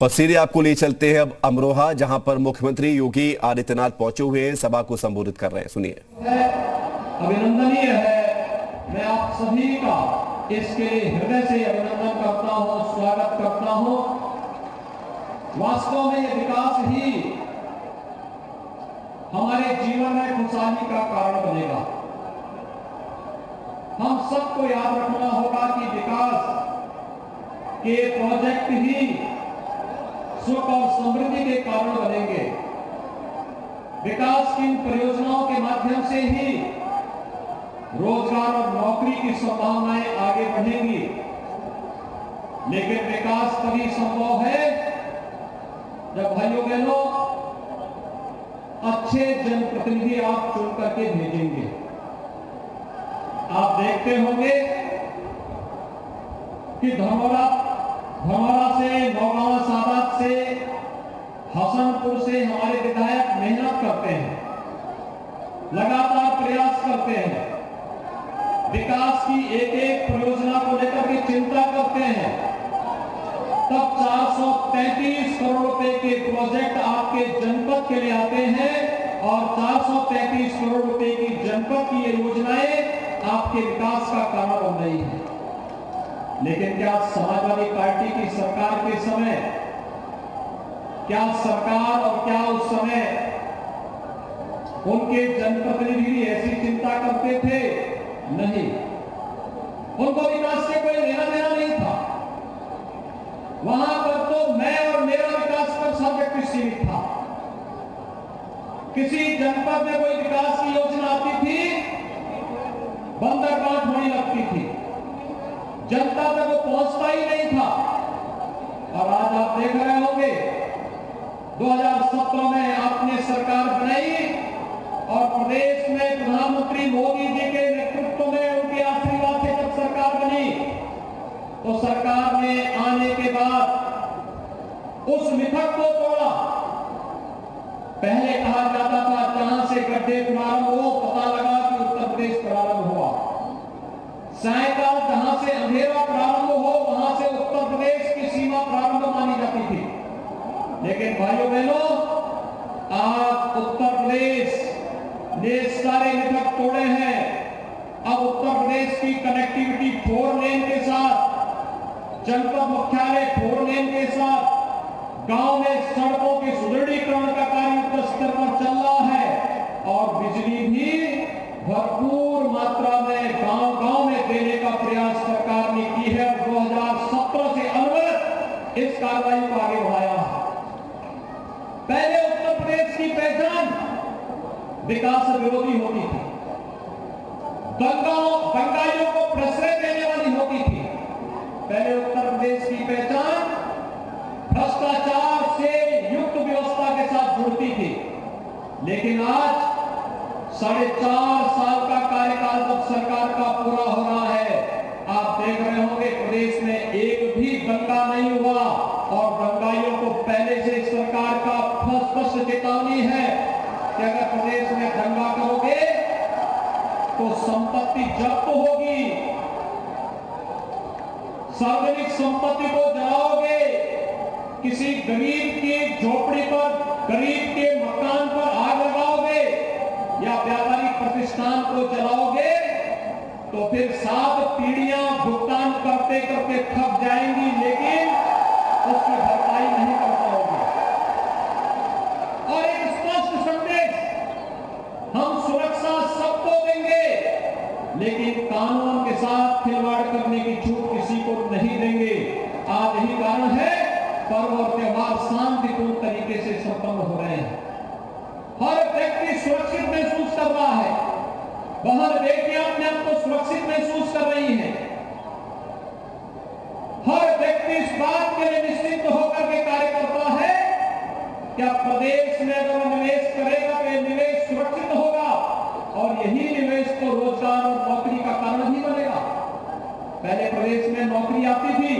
और सीधे आपको ले चलते हैं अब अमरोहा, जहां पर मुख्यमंत्री योगी आदित्यनाथ पहुंचे हुए हैं, सभा को संबोधित कर रहे हैं। सुनिए। अभिनंदनीय है। मैं आप सभी का इसके लिए हृदय से अभिनंदन करता हूं, स्वागत करता हूं। वास्तव में यह विकास ही हमारे जीवन में खुशहाली का कारण बनेगा। हम सबको याद रखना होगा कि विकास के प्रोजेक्ट ही सुख और समृद्धि के कारण बनेंगे। विकास की इन परियोजनाओं के माध्यम से ही रोजगार और नौकरी की संभावनाएं आगे बढ़ेंगी। लेकिन विकास तभी संभव है जब भाइयों बहनों अच्छे जनप्रतिनिधि आप चुन करके भेजेंगे। आप देखते होंगे कि धमोरा से, नौगांव सादात से, हसनपुर से हमारे विधायक मेहनत करते हैं, लगातार प्रयास करते हैं, विकास की एक एक परियोजना को लेकर के चिंता करते हैं। तब 433 करोड़ रुपए के प्रोजेक्ट आपके जनपद के लिए आते हैं और 433 करोड़ रुपए की जनपद की ये योजनाएं आपके विकास का कारण बन रही है। लेकिन क्या समाजवादी पार्टी की सरकार के समय, क्या सरकार और क्या उस समय उनके जनप्रतिनिधि भी ऐसी चिंता करते थे? नहीं, उनको विकास से कोई लेना देना नहीं था। वहां पर तो मैं और मेरा विकास पर सब्जेक्ट सीमित था। किसी जनपद में कोई विकास की योजना आती थी, बंदरगाह होने लगती थी, जनता तक वो पहुंचता ही नहीं था। और आज आप देख रहे होंगे 2017 में आपने सरकार बनाई और प्रदेश में प्रधानमंत्री मोदी जी के नेतृत्व में उनके आशीर्वाद से जब सरकार बनी तो सरकार ने आने के बाद उस मिथक को तोड़ा। पहले कहा जाता था जहां से गड्ढे प्रारंभ हो पता लगा कि उत्तर प्रदेश प्रारंभ हुआ। सायकाल जहां से अंधेरा प्रारंभ हो वहां से उत्तर प्रदेश की सीमा प्रारंभ मानी जाती थी। लेकिन भाइयों बहनों, आज उत्तर प्रदेश ने सारे मिथक तोड़े हैं। अब उत्तर प्रदेश की कनेक्टिविटी 4 लेन के साथ, जनपद मुख्यालय 4 लेन के साथ, गांव में सड़कों के सुदृढ़ीकरण का कार्य युद्ध स्तर पर चल रहा है और बिजली भी भरपूर मात्रा में गांव-गांव में देने का प्रयास सरकार ने की है। 2017 से अनवरत इस कार्रवाई को आगे बढ़ाया है। पहले उत्तर प्रदेश की पहचान विकास विरोधी होती थी, दंगाइयों को प्रश्रय देने वाली होती थी। पहले उत्तर प्रदेश की पहचान भ्रष्टाचार से युक्त व्यवस्था के साथ जुड़ती थी। लेकिन आज 4.5 साल का कार्यकाल जब सरकार का पूरा हो रहा है, आप देख रहे होंगे प्रदेश में एक भी दंगा नहीं हुआ और दंगाइयों को पहले से सरकार का स्पष्ट चेतावनी है कि अगर प्रदेश में दंगा करोगे तो संपत्ति जब्त होगी, सार्वजनिक संपत्ति को जलाओगे, किसी गरीब की झोपड़ी पर, गरीब के मकान पर आग लगाओगे या व्यापारिक प्रतिष्ठान को जलाओगे तो फिर 7 पीढ़ियां भुगतान करते करते थक जाएंगी, लेकिन उसकी भरपाई नहीं कर पाओगे। और एक स्पष्ट संदेश, हम सुरक्षा सबको देंगे लेकिन कानून के साथ खिलवाड़ करने की छूट किसी को नहीं देंगे। आज यही कारण है पर्व और त्योहार शांतिपूर्ण तरीके से संपन्न हो रहे हैं। हर व्यक्ति सुरक्षित महसूस कर रहा है, बाहर बेटियां अपने आप को सुरक्षित महसूस कर रही हैं। हर व्यक्ति इस बात के लिए निश्चित होकर के कार्य करता है क्या प्रदेश में अगर निवेश करेगा तो यह निवेश सुरक्षित होगा और यही निवेश तो रोजगार और नौकरी का कारण ही बनेगा। पहले प्रदेश में नौकरी आती थी,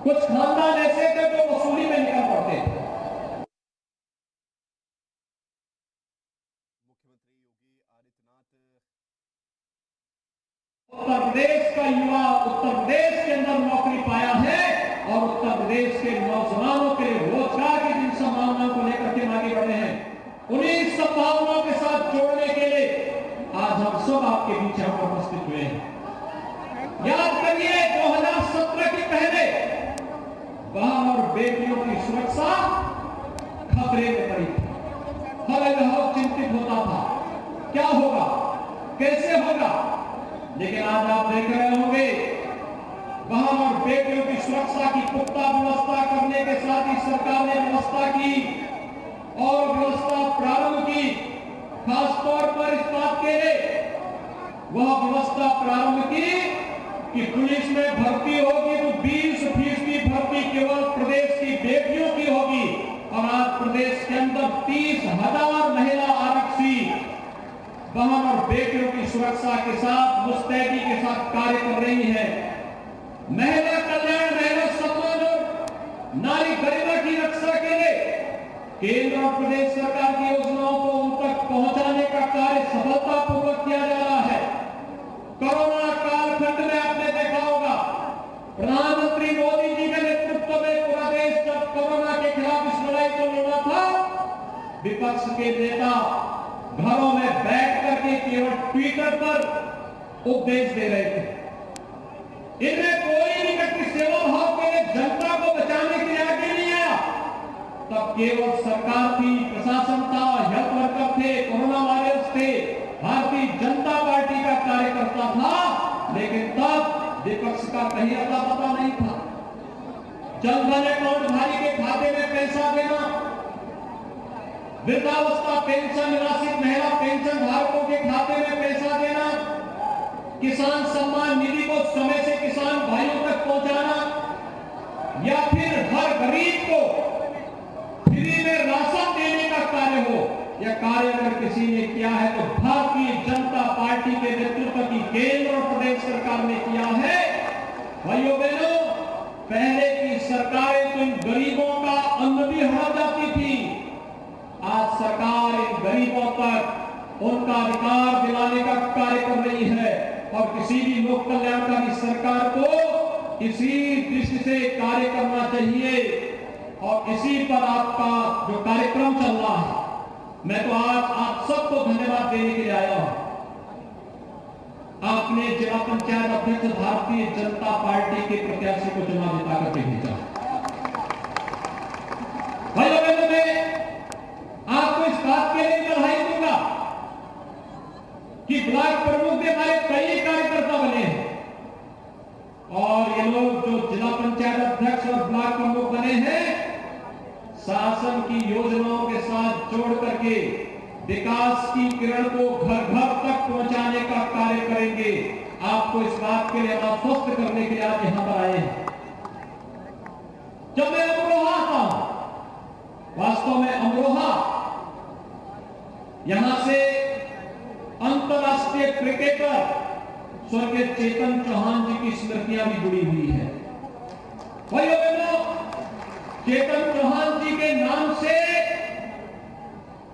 कुछ खानदान ऐसे थे जो वसूली में निकल पड़ते थे। उत्तर प्रदेश का युवा उत्तर प्रदेश के अंदर नौकरी पाया है और उत्तर प्रदेश के नौजवानों के लिए रोजगार की जिन संभावनाओं को लेकर के आगे बढ़े हैं, उन्हीं संभावनाओं के साथ जोड़ने के लिए आज हम सब आपके बीच यहाँ पर उपस्थित हुए हैं। याद करिए 2017 के पहले बहन और बेटियों की सुरक्षा खतरे में पड़ी थी। हर बहुत चिंतित होता था, क्या होगा, कैसे होगा। लेकिन आज आप देख रहे होंगे बहन और बेटियों की सुरक्षा की पुख्ता व्यवस्था करने के साथ ही सरकार ने व्यवस्था की और व्यवस्था प्रारंभ की। खासतौर पर इस बात के लिए वह व्यवस्था प्रारंभ की कि पुलिस में भर्ती होगी तो 20% भर्ती केवल प्रदेश की बेटियों की होगी। और आज प्रदेश के अंदर 30,000 महिला आरक्षी बहन और बेटियों की सुरक्षा के साथ मुस्तैदी के साथ कार्य कर रही है। महिला कल्याण, महिला सम्मान और नारी गरिमा की रक्षा के लिए केंद्र और प्रदेश सरकार की योजनाओं को उन तक पहुंचाने का कार्य सफलतापूर्वक किया जा रहा है। कोरोना कालखंड में आपने देखा होगा प्रधानमंत्री मोदी जी के नेतृत्व में पूरा देश जब कोरोना के खिलाफ इस लड़ाई को लड़ा था, विपक्ष के नेता घरों में बैठ करके केवल ट्विटर पर उपदेश दे रहे थे। इनमें कोई भी व्यक्ति सेवा भाव के लिए जनता को बचाने के लिए आगे नहीं आया। तब केवल सरकार थी, प्रशासन था, हेल्थ वर्कर थे, कोरोना वॉरियर्स थे, भारतीय जनता पार्टी का कार्यकर्ता था। लेकिन तब विपक्ष का कहीं अता पता नहीं था। जन धन अकाउंट धारी के खाते में पैसा देना, वृद्धावस्था पेंशन, निराश्रित महिला पेंशन धारकों के खाते में पैसा देना, किसान सम्मान निधि को समय से किसान भाइयों तक पहुंचाना, या फिर हर गरीब को फ्री में राशन देने का कार्य हो, यह कार्य अगर किसी ने किया है तो भारतीय जनता पार्टी के नेतृत्व की केंद्र और प्रदेश सरकार ने किया है। भाइयों बहनों, पहले की सरकारें तो इन गरीबों का अन्न भी हड़ा जाती थी। आज सरकार इन गरीबों तक उनका अधिकार दिलाने का कार्य कर रही है और किसी भी लोक कल्याणकारी सरकार को इसी दृष्टि से कार्य करना चाहिए और इसी पर आपका जो कार्यक्रम चल रहा है, मैं तो आज आप सबको धन्यवाद देने के लिए आया हूं। आपने जिला पंचायत अध्यक्ष भारतीय जनता पार्टी के प्रत्याशी को चुनाव जिता करके भेजा। भाइयों बहनों, मैं आपको इस बात के लिए बधाई दूंगा कि ब्लॉक प्रमुख के हमारे कई कार्यकर्ता बने हैं और ये लोग जो जिला पंचायत अध्यक्ष और ब्लॉक प्रमुख बने हैं, शासन की योजनाओं के साथ जोड़ करके विकास की किरण को घर घर तक पहुंचाने का कार्य करेंगे। आपको इस बात के लिए आश्वस्त करने के लिए आज यहां पर आए हैं। जब मैं अमरोहा आता हूं, वास्तव में अमरोहा यहां से अंतरराष्ट्रीय क्रिकेटर स्वर्गीय चेतन चौहान जी की स्मृतियां भी जुड़ी हुई है। भाइयों बहनों, चेतन चौहान जी के नाम से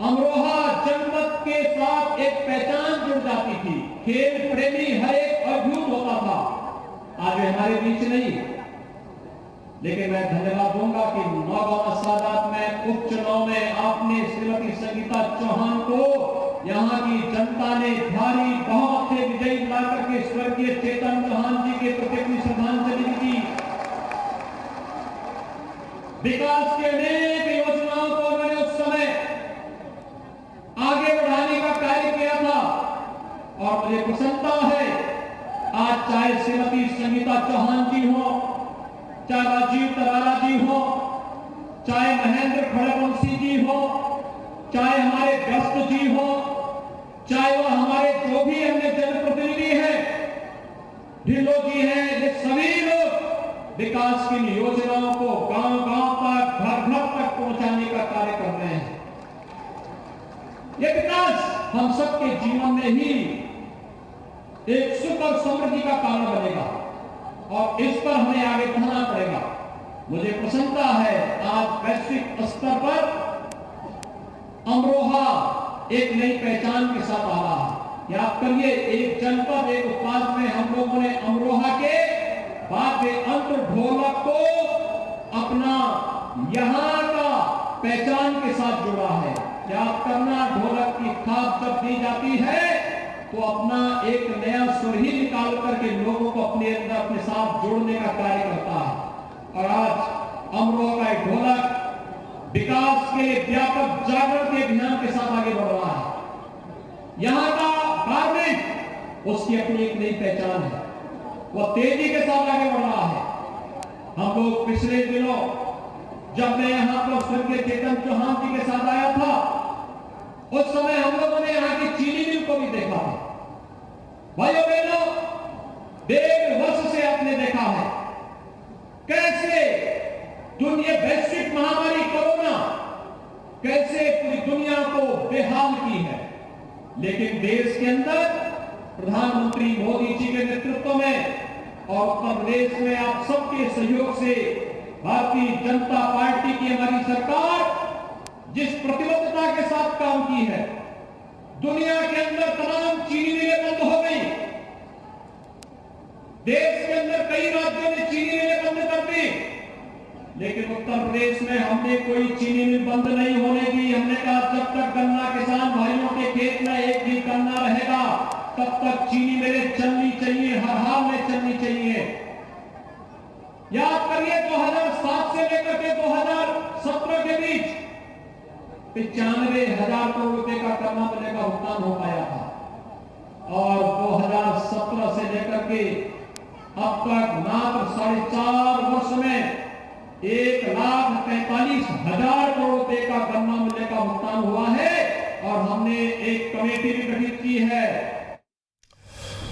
अमरोहा जनपद के साथ एक पहचान जुड़ जाती थी। खेल प्रेमी हर एक अद्भुत होता था। आज वे हमारे बीच नहीं, लेकिन मैं धन्यवाद दूंगा कि नौगांव सादात में उपचुनाव में आपने श्रीमती संगीता चौहान को यहां की जनता ने भारी बहुमत से विजयी बना करके स्वर्गीय चेतन चौहान जी के प्रति अपनी श्रद्धांजलि दी। विकास के अनेक योजनाओं को उन्होंने उस समय आगे बढ़ाने का कार्य किया था और मुझे प्रसन्नता है आज चाहे श्रीमती संगीता चौहान जी हो, चाहे राजीव तरारा जी हो, चाहे महेंद्र खड़गवंशी जी हो, चाहे हमारे व्यस्त जी हो, चाहे वह हमारे जो भी अन्य जनप्रतिनिधि हैं, ढिल्लो जी हैं, ये सभी लोग विकास की योजनाओं को गांव-गांव तक, घर-घर तक पहुंचाने का कार्य कर रहे हैं। यह विकास हम सबके जीवन में ही एक सुख और समृद्धि का कारण बनेगा और इस पर हमें आगे बढ़ना पड़ेगा। मुझे प्रसन्नता है आज वैश्विक स्तर पर अमरोहा एक नई पहचान के साथ आ रहा है। याद करिए, एक जनपद एक उत्पाद में हम लोगों ने अमरोहा के वाद्य यंत्र ढोलक को यहां का पहचान के साथ जुड़ा है। याद करना, ढोलक की थाप जब दी जाती है तो अपना एक नया सुर ही निकाल करके लोगों को अपने अंदर अपने साथ जोड़ने का कार्य करता है। और आज अमरोहा का एक ढोलक विकास के व्यापक जागरण के अभियान के साथ आगे बढ़ रहा है। यहां का गारमेंट उसकी अपनी एक नई पहचान है, वह तेजी के साथ आगे बढ़ रहा है। हम लोग पिछले दिनों जब मैं यहां पर स्वर्गीय चेतन चौहान जी के साथ आया था, उस समय हम लोगों ने यहां की चीनी मिल को भी देखा था। भाइयों बहनों, 1.5 वर्ष से आपने देखा है कैसे दुनिया वैश्विक महामारी कोरोना कैसे पूरी दुनिया को बेहाल की है, लेकिन देश के अंदर प्रधानमंत्री मोदी जी के नेतृत्व में और उत्तर प्रदेश में आप सबके सहयोग से भारतीय जनता पार्टी की हमारी सरकार जिस प्रतिबद्धता के साथ काम की है, दुनिया के अंदर तमाम चीनी मिलें बंद हो गई। देश के अंदर कई राज्यों ने चीनी मिलें बंद कर दी, लेकिन उत्तर प्रदेश में हमने कोई चीनी मिल बंद नहीं होने दी। हमने कहा जब तक गन्ना किसान भाइयों के खेत में एक भी गन्ना रहेगा तब तक चीनी मिलें चलनी चाहिए, हर हाल में चलनी चाहिए। याद करिए 2007 से लेकर के 2017 के बीच 95,000 करोड़ रुपए का गन्ना मिले का भुगतान हो पाया था, और 2017 से लेकर के अब तक मात्र 4.5 वर्ष में 1,43,000 करोड़ रुपए का गन्ना मिले का भुगतान हुआ है। और हमने एक कमेटी भी गठित की है